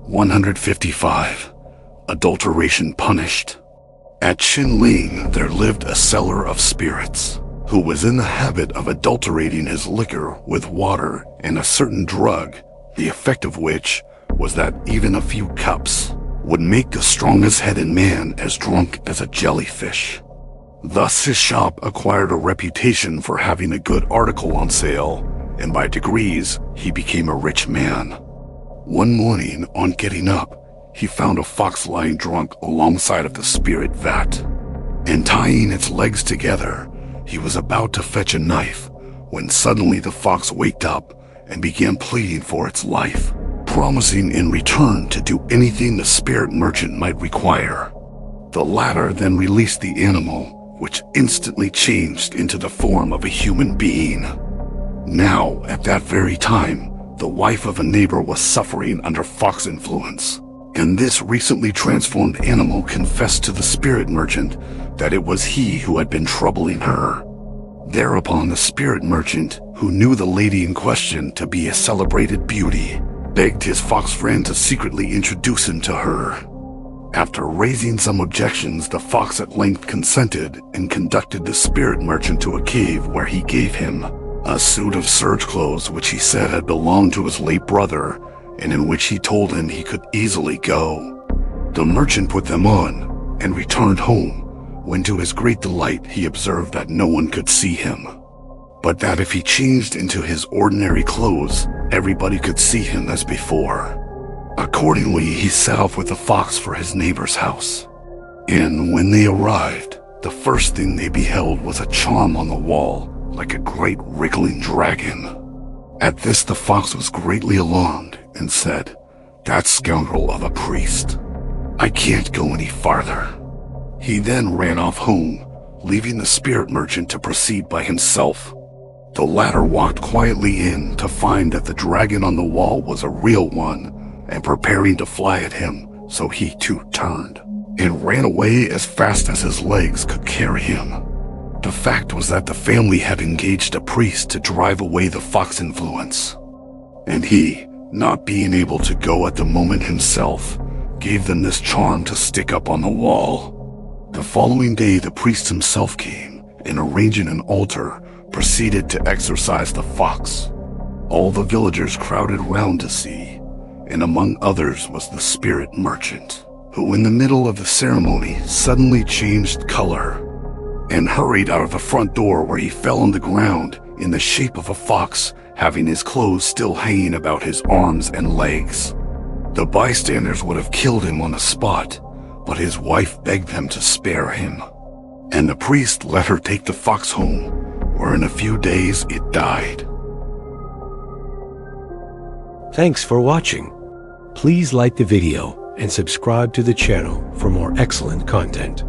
155. Adulteration punished. At Qinling there lived a seller of spirits, who was in the habit of adulterating his liquor with water and a certain drug, the effect of which was that even a few cups would make the strongest-headed man as drunk as a jellyfish. Thus his shop acquired a reputation for having a good article on sale, and by degrees he became a rich man. One morning, on getting up, he found a fox lying drunk alongside of the spirit vat, and tying its legs together, he was about to fetch a knife when suddenly the fox waked up and began pleading for its life, promising in return to do anything the spirit merchant might require. The latter then released the animal, which instantly changed into the form of a human being. Now, at that very time, the wife of a neighbor was suffering under fox influence, and this recently transformed animal confessed to the spirit merchant that it was he who had been troubling her. Thereupon the spirit merchant, who knew the lady in question to be a celebrated beauty, begged his fox friend to secretly introduce him to her. After raising some objections, the fox at length consented and conducted the spirit merchant to a cave where he gave him a suit of serge clothes which he said had belonged to his late brother, and in which he told him he could easily go. The merchant put them on and returned home, when to his great delight he observed that no one could see him, but that if he changed into his ordinary clothes, everybody could see him as before. Accordingly, he set off with the fox for his neighbor's house, and when they arrived, the first thing they beheld was a charm on the wall, like a great wriggling dragon. At this the fox was greatly alarmed and said, "That scoundrel of a priest. I can't go any farther." He then ran off home, leaving the spirit merchant to proceed by himself. The latter walked quietly in to find that the dragon on the wall was a real one and preparing to fly at him, so he too turned and ran away as fast as his legs could carry him. The fact was that the family had engaged a priest to drive away the fox influence, and he, not being able to go at the moment himself, gave them this charm to stick up on the wall. The following day the priest himself came, and arranging an altar, proceeded to exorcise the fox. All the villagers crowded round to see, and among others was the spirit merchant, who in the middle of the ceremony suddenly changed color and hurried out of the front door, where he fell on the ground in the shape of a fox, having his clothes still hanging about his arms and legs. The bystanders would have killed him on the spot, but his wife begged them to spare him, and the priest let her take the fox home, where in a few days it died. Thanks for watching. Please like the video and subscribe to the channel for more excellent content.